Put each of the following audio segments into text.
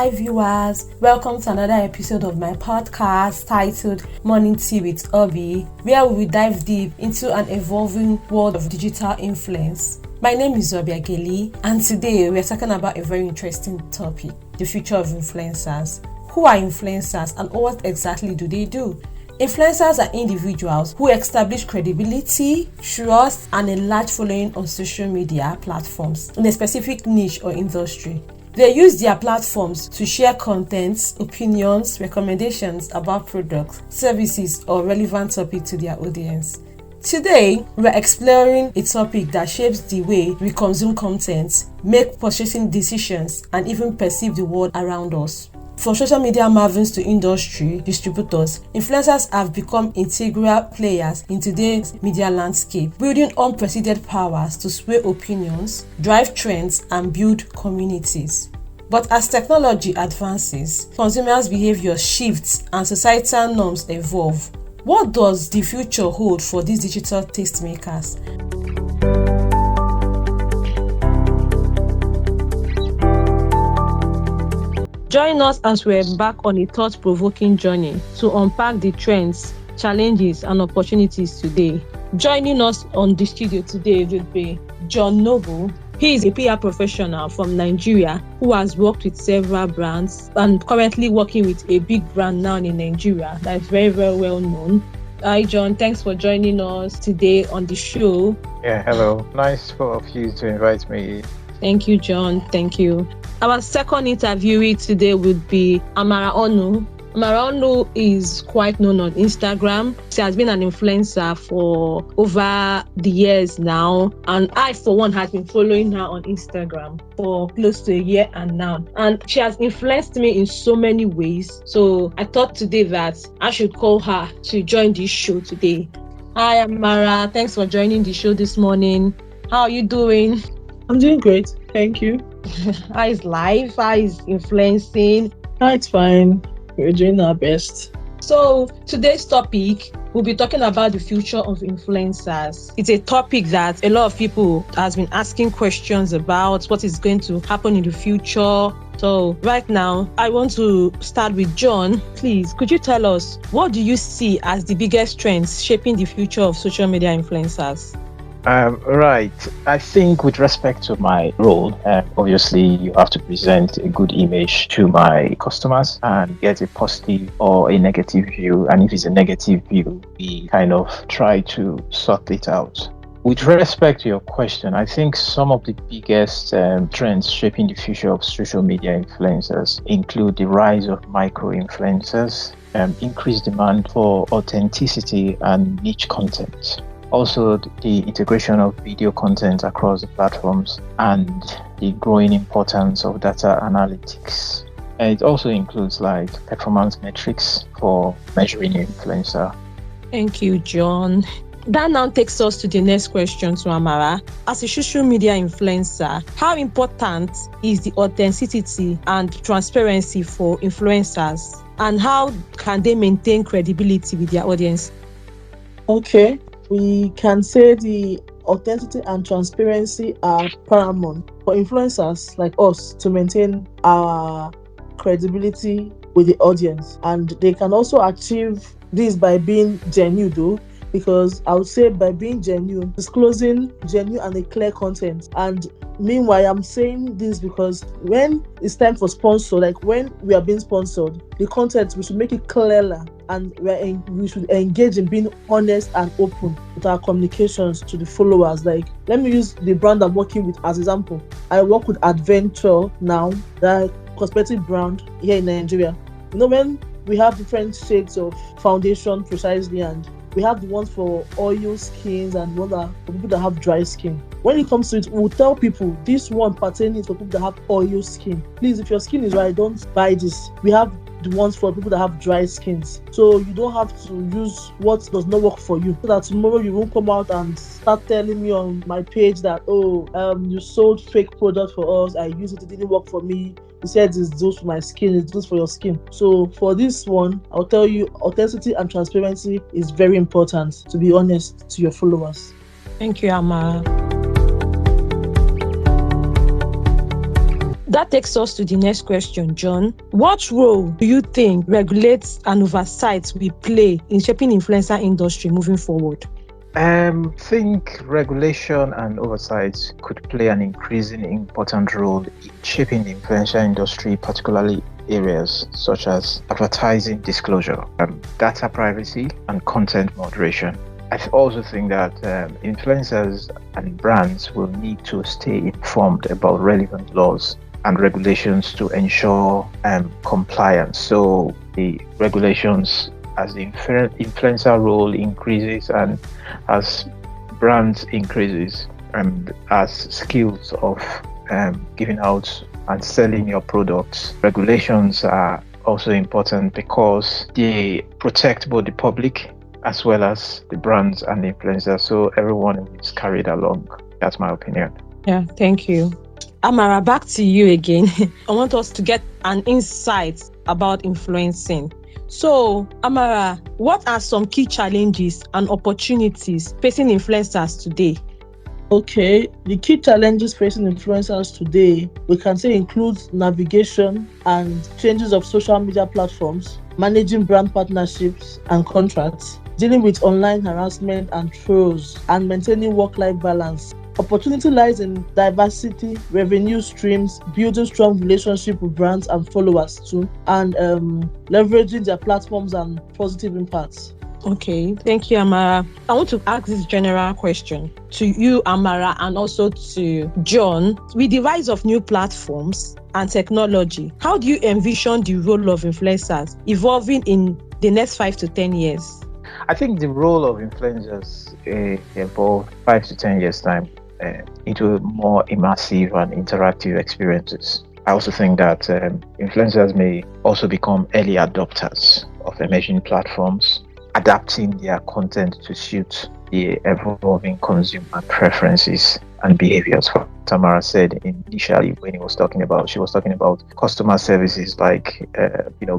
Hi viewers, welcome to another episode of my podcast titled Morning Tea with Obi, where we will dive deep into an evolving world of digital influence. My name is Obi Ageli, and today we are talking about a very interesting topic, the future of influencers. Who are influencers and what exactly do they do? Influencers are individuals who establish credibility, trust, and a large following on social media platforms in a specific niche or industry. They use their platforms to share content, opinions, recommendations about products, services, or relevant topics to their audience. Today, we are exploring a topic that shapes the way we consume content, make purchasing decisions, and even perceive the world around us. From social media mavens to industry distributors, influencers have become integral players in today's media landscape, wielding unprecedented powers to sway opinions, drive trends, and build communities. But as technology advances, consumers' behavior shifts and societal norms evolve. What does the future hold for these digital tastemakers? Join us as we embark on a thought-provoking journey to unpack the trends, challenges, and opportunities today. Joining us on the studio today will be John Noble. He is a PR professional from Nigeria who has worked with several brands and currently working with a big brand now in Nigeria that is very, very well known. Hi, John. Thanks for joining us today on the show. Yeah, hello. Nice of you to invite me. Thank you, John. Thank you. Our second interviewee today would be Amara Onu. Amara Onu is quite known on Instagram. She has been an influencer for over the years now. And I, for one, have been following her on Instagram for close to a year and now. And she has influenced me in so many ways. So I thought today that I should call her to join this show today. Hi, Amara. Thanks for joining the show this morning. How are you doing? I'm doing great. Thank you. How is life? How is influencing? It's fine. We're doing our best. So today's topic, we'll be talking about the future of influencers. It's a topic that a lot of people has been asking questions about what is going to happen in the future. So right now, I want to start with John. Please, could you tell us, what do you see as the biggest trends shaping the future of social media influencers? Right. I think with respect to my role, obviously you have to present a good image to my customers and get a positive or a negative view. And if it's a negative view, we kind of try to sort it out. With respect to your question, I think some of the biggest trends shaping the future of social media influencers include the rise of micro-influencers, increased demand for authenticity and niche content. Also, the integration of video content across the platforms and the growing importance of data analytics. And it also includes like performance metrics for measuring influencer. Thank you, John. That now takes us to the next question to Amara. As a social media influencer, how important is the authenticity and transparency for influencers? And how can they maintain credibility with their audience? Okay. We can say the authenticity and transparency are paramount for influencers like us to maintain our credibility with the audience. And they can also achieve this by being genuine though, because I would say by being genuine, disclosing genuine and a clear content. And meanwhile, I'm saying this because when it's time for sponsor, like when we are being sponsored, the content, we should make it clearer and we should engage in being honest and open with our communications to the followers. Like, let me use the brand I'm working with as example. I work with Adventure now, the cosmetic brand here in Nigeria. You know, when we have different shades of foundation precisely, and we have the ones for oil skins and ones that for people that have dry skin. When it comes to it, we'll tell people this one pertaining for people that have oil skin. Please, if your skin is dry, don't buy this. We have the ones for people that have dry skins. So you don't have to use what does not work for you. So that tomorrow you won't come out and start telling me on my page that, you sold fake product for us. I used it didn't work for me. You said it's those for my skin, it's those for your skin. So for this one, I'll tell you, authenticity and transparency is very important, to be honest to your followers. Thank you, Amara. That takes us to the next question, John. What role do you think regulates and oversight will play in shaping influencer industry moving forward? I think regulation and oversight could play an increasingly important role in shaping the influencer industry, particularly areas such as advertising disclosure, data privacy, and content moderation. I also think that influencers and brands will need to stay informed about relevant laws and regulations to ensure compliance. So the regulations, as the influencer role increases and as brands increases, and as skills of giving out and selling your products, regulations are also important because they protect both the public as well as the brands and the influencers, so everyone is carried along. That's my opinion. Yeah, thank you. Amara, back to you again. I want us to get an insight about influencing. So, Amara, what are some key challenges and opportunities facing influencers today? Okay, the key challenges facing influencers today, we can say, includes navigation and changes of social media platforms, managing brand partnerships and contracts, dealing with online harassment and trolls, and maintaining work-life balance. Opportunity lies in diversity, revenue streams, building strong relationships with brands and followers too, and leveraging their platforms and positive impacts. Okay, thank you, Amara. I want to ask this general question to you, Amara, and also to John. With the rise of new platforms and technology, how do you envision the role of influencers evolving in the next 5 to 10 years? I think the role of influencers evolve 5 to 10 years time into more immersive and interactive experiences. I also think that influencers may also become early adopters of emerging platforms, adapting their content to suit the evolving consumer preferences and behaviors. What Tamara said initially when she was talking about customer services, like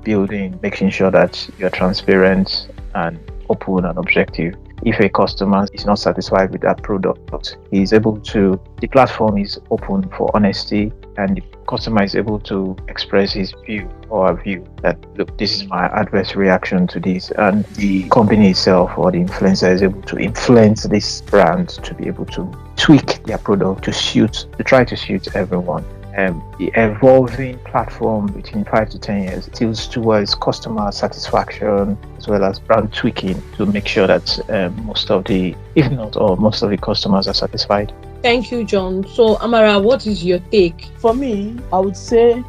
building, making sure that you're transparent and open and objective. If a customer is not satisfied with that product, the platform is open for honesty, and the customer is able to express his view or her view that, look, this is my adverse reaction to this, and the company itself or the influencer is able to influence this brand to be able to tweak their product to try to suit everyone. The evolving platform between 5 to 10 years tilts towards customer satisfaction as well as brand tweaking to make sure that most of the customers are satisfied. Thank you, John. So, Amara, what is your take? For me, I would say,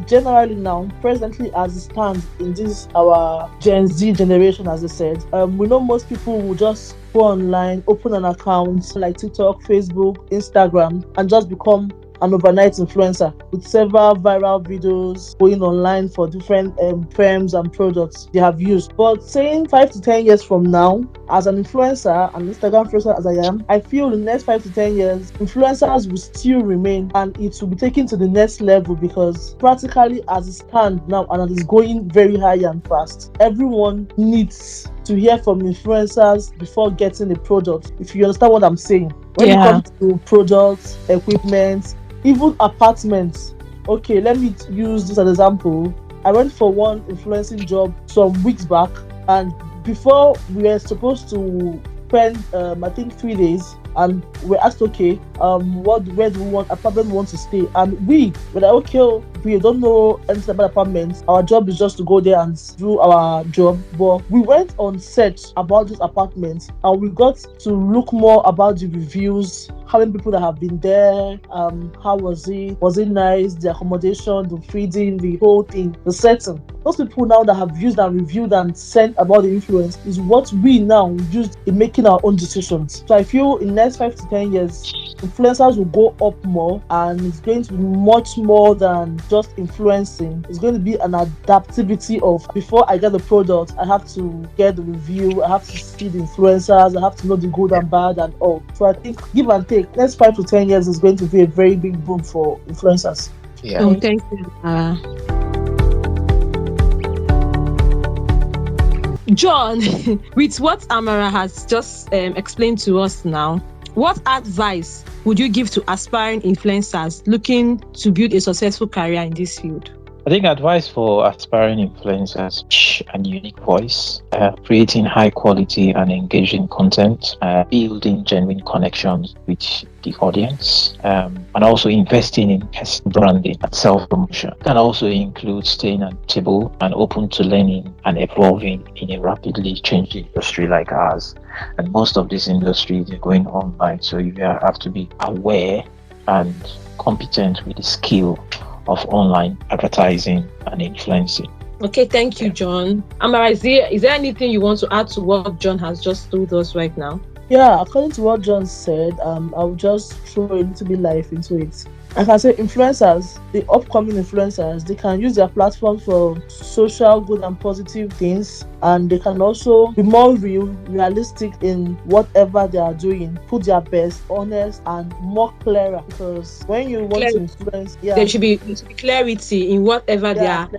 generally now, presently as it stands in this our Gen Z generation, as I said, we know most people will just go online, open an account like TikTok, Facebook, Instagram, and just become an overnight influencer with several viral videos going online for different firms and products they have used. But saying 5 to 10 years from now, as an influencer, an Instagram influencer as I am, I feel in the next 5 to 10 years, influencers will still remain and it will be taken to the next level, because practically as it stands now and it is going very high and fast, everyone needs to hear from influencers before getting a product, if you understand what I'm saying. When it comes to products, equipment, even apartments. Okay, let me use this as an example. I went for one influencing job some weeks back, and before we were supposed to spend I think 3 days, and we asked, okay, where do we want apartment we want to stay, and we were like, okay, we don't know anything about apartments. Our job is just to go there and do our job. But we went on search about this apartment, and we got to look more about the reviews, how many people that have been there, how was it nice, the accommodation, the feeding, the whole thing, the setting. Those people now that have used and reviewed and sent about the influence is what we now use in making our own decisions. So I feel in the next 5 to 10 years, influencers will go up more, and it's going to be much more than just influencing. It's going to be an adaptivity of, before I get the product, I have to get the review, I have to see the influencers, I have to know the good and bad and all. So I think, give and take, next 5 to 10 years is going to be a very big boom for influencers. Yeah. Oh, thank you. John, with what Amara has just explained to us now, what advice would you give to aspiring influencers looking to build a successful career in this field? I think advice for aspiring influencers: and unique voice, creating high quality and engaging content, building genuine connections with the audience, and also investing in personal branding and self-promotion. Can also include staying adaptable and open to learning and evolving in a rapidly changing industry like ours. And most of these industries are going online, so you have to be aware and competent with the skill of online advertising and influencing. Okay, thank you, John. Amara, is there anything you want to add to what John has just told us right now? Yeah, according to what John said, I'll just throw a little bit life into it. I can say influencers, the upcoming influencers, they can use their platform for social good and positive things, and they can also be more realistic in whatever they are doing, put their best, honest, and more clearer. Because when you want to influence, there should be clarity in whatever they are.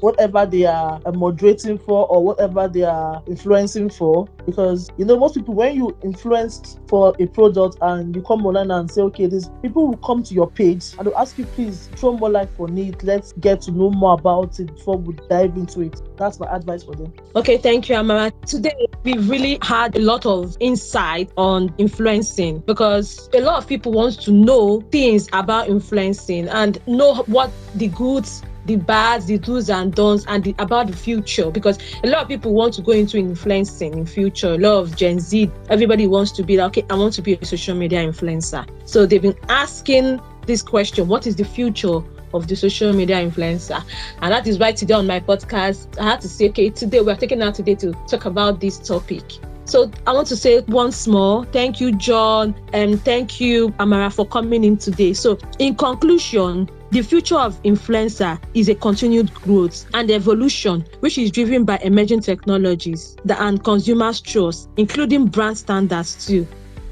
Whatever they are moderating for or whatever they are influencing for. Because most people, when you influence for a product and you come online and say, okay, these people will come to your page and they'll ask you, please throw more light on it. Let's get to know more about it before we dive into it. That's my advice for them. Okay, thank you, Amara. Today, we really had a lot of insight on influencing, because a lot of people want to know things about influencing and know what the goods, the bads, the do's and don'ts, and about the future, because a lot of people want to go into influencing in future. A lot of Gen Z, everybody wants to be like, okay, I want to be a social media influencer. So they've been asking this question: what is the future of the social media influencer? And that is why today on my podcast, I had to say, okay, today we're taking out today to talk about this topic. So I want to say once more, thank you, John, and thank you, Amara, for coming in today. So in conclusion, the future of influencer is a continued growth and evolution, which is driven by emerging technologies and consumers' trust, including brand standards too.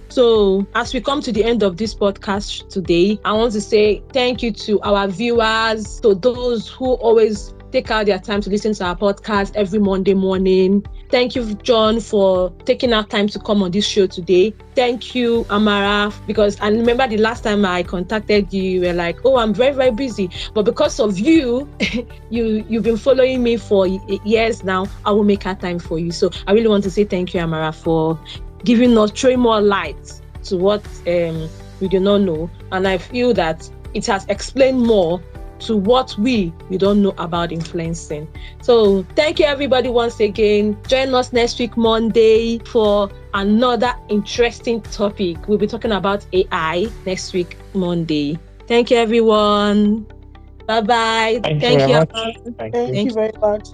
So as we come to the end of this podcast today, I want to say thank you to our viewers, to those who always take out their time to listen to our podcast every Monday morning. Thank you, John, for taking out time to come on this show today. Thank you, Amara, because I remember the last time I contacted you, you were like, oh, I'm very, very busy. But because of you, you've been following me for years now, I will make out time for you. So I really want to say thank you, Amara, for giving us, throwing more light to what we do not know. And I feel that it has explained more to what we don't know about influencing. So thank you, everybody, once again. Join us next week, Monday, for another interesting topic. We'll be talking about AI next week, Monday. Thank you, everyone. Bye-bye. Thank you very much. Thank you very much.